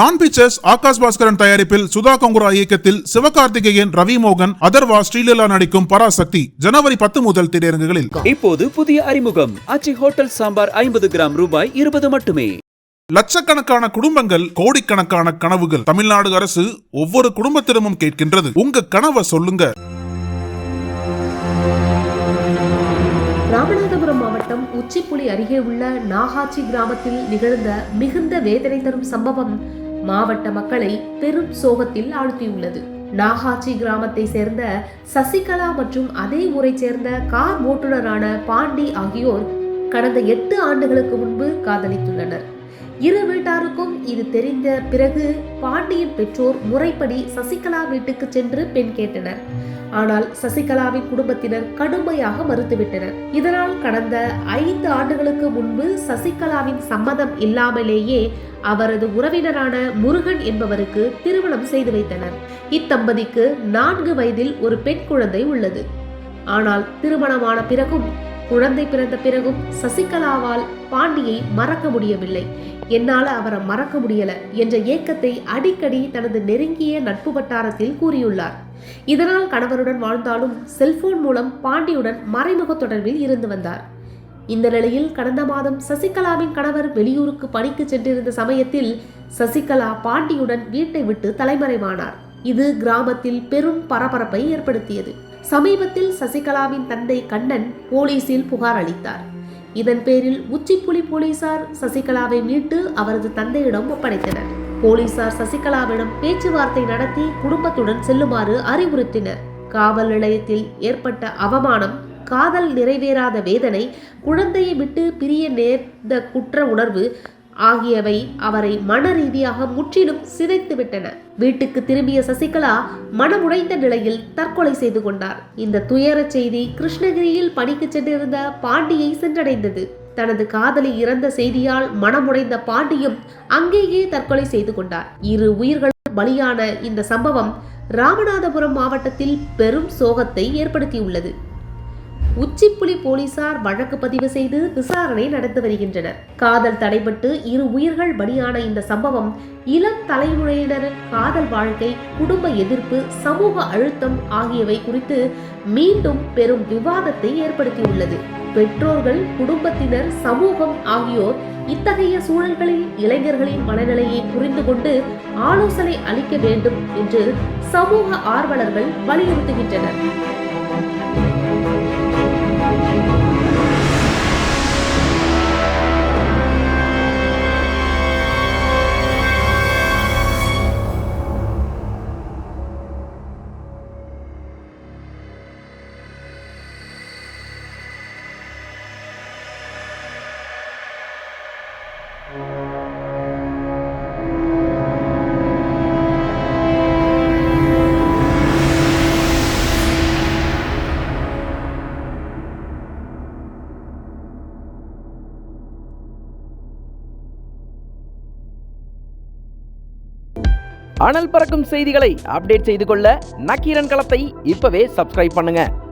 Don pictures Akash Bhaskaran தயாரிப்பில் சுதா கொங்குரா இயக்கத்தில் சிவகார்த்திகேயன், ரவி மோகன், அதர்வா, ஸ்ரீலீலா நடிக்கும் பராசக்தி ஜனவரி 10 முதல் திரையரங்குகளில். இப்போது புதிய அறிமுகம் ஆச்சி ஹோட்டல் சாம்பார் 50 கிராம் ரூபாய் 20 மட்டுமே. லட்சக்கணக்கான குடும்பங்கள், கோடிக்கணக்கான கனவுகள். தமிழ்நாடு அரசு ஒவ்வொரு குடும்பத்திடமும் கேட்கின்றது, உங்க கனவை சொல்லுங்க. ராமநாதபுரம் மாவட்டம் உச்சிப்புலி அருகே உள்ள நாகாச்சி கிராமத்தில் நிகழ்ந்த மிகுந்த வேதனை தரும் சம்பவம் மாவட்ட மக்களை பெரும் சோகத்தில் ஆழ்த்தியுள்ளது. நாகாச்சி கிராமத்தை சேர்ந்த சசிகலா மற்றும் அதே ஊரை சேர்ந்த கார் ஓட்டுநரான பாண்டி ஆகியோர் கடந்த 8 ஆண்டுகளுக்கு முன்பு காதலித்துள்ளனர். இரு வீட்டாருக்கும் இது தெரிந்த பிறகு பாண்டியின் பெற்றோர் முறைப்படி சசிகலா வீட்டுக்கு சென்று பெண் கேட்டனர். ஆனால் சசிகலாவின் குடும்பத்தினர் கடுமையாக மறுத்துவிட்டனர். இதனால் கடந்த 5 ஆண்டுகளுக்கு முன்பு சசிகலாவின் சம்மதம் இல்லாமலேயே அவரது உறவினரான முருகன் என்பவருக்கு திருமணம் செய்து வைத்தனர். இத்தம்பதிக்கு 4 வயதில் ஒரு பெண் குழந்தை உள்ளது. ஆனால் திருமணமான பிறகும் குழந்தை பிறந்த பிறகும் சசிகலாவால் பாண்டியை மறக்க முடியவில்லை. என்னால அவரை மறக்க முடியல என்ற ஏக்கத்தை அடிக்கடி தனது நெருங்கிய நட்பு வட்டாரத்தில் கூறியுள்ளார். இதனால் கணவருடன் வாழ்ந்தாலும் செல்போன் மூலம் பாண்டியுடன் மறைமுக தொடர்பில் இருந்து வந்தார். இந்த நிலையில் கடந்த மாதம் சசிகலாவின் கணவர் வெளியூருக்கு பணிக்கு சென்றிருந்த சமயத்தில் சசிகலா பாண்டியுடன் வீட்டை விட்டு தலைமறைவானார். இது கிராமத்தில் பெரும் பரபரப்பை ஏற்படுத்தியது. சமீபத்தில் சசிகலாவின் தந்தை கண்ணன் போலீசில் புகார் அளித்தார். இதன் பேரில் உச்சிப்புலி போலீசார் சசிகலாவை மீட்டு அவரது தந்தையிடம் ஒப்படைத்தனர். போலீசார் சசிகலாவிடம் பேச்சுவார்த்தை நடத்தி குடும்பத்துடன் செல்லுமாறு அறிவுறுத்தினர். காவல் நிலையத்தில் ஏற்பட்ட அவமானம், காதல் நிறைவேறாத வேதனை, குழந்தையை விட்டு பிரிய நேர்ந்த குற்ற உணர்வு ஆகியவை அவரை மன ரீதியாக முற்றிலும் சிதைத்துவிட்டன. வீட்டுக்கு திரும்பிய சசிகலா மனமுடைந்த நிலையில் தற்கொலை செய்து கொண்டார். இந்த துயர செய்தி கிருஷ்ணகிரியில் பணிக்கு சென்றிருந்த பாண்டியை சென்றடைந்தது. தனது காதலி இறந்த செய்தியால் மனமுடைந்த பாண்டியும் அங்கேயே தற்கொலை செய்து கொண்டார். 2 உயிர்கள் பலியான இந்த சம்பவம் ராமநாதபுரம் மாவட்டத்தில் பெரும் சோகத்தை ஏற்படுத்தியுள்ளது. உச்சிப்புலி போலீசார் வழக்கு பதிவு செய்து விசாரணை நடத்தி வருகின்றனர். காதல் தடைபட்டு 2 உயிர்கள் பலியான இந்த சம்பவம் இளம் தலைமுறையினரின் காதல் வாழ்க்கை, குடும்ப எதிர்ப்பு, சமூக அழுத்தம் ஆகியவை குறித்து மீண்டும் பெரும் விவாதத்தை ஏற்படுத்தியுள்ளது. பெற்றோர்கள், குடும்பத்தினர், சமூகம் ஆகியோர் இத்தகைய சூழல்களில் இளைஞர்களின் மனநிலையை புரிந்து கொண்டு ஆலோசனை அளிக்க வேண்டும் என்று சமூக ஆர்வலர்கள் வலியுறுத்துகின்றனர். அனல் பறக்கும் செய்திகளை அப்டேட் செய்து கொள்ள நக்கீரன் களத்தை இப்பவே சப்ஸ்கிரைப் பண்ணுங்க.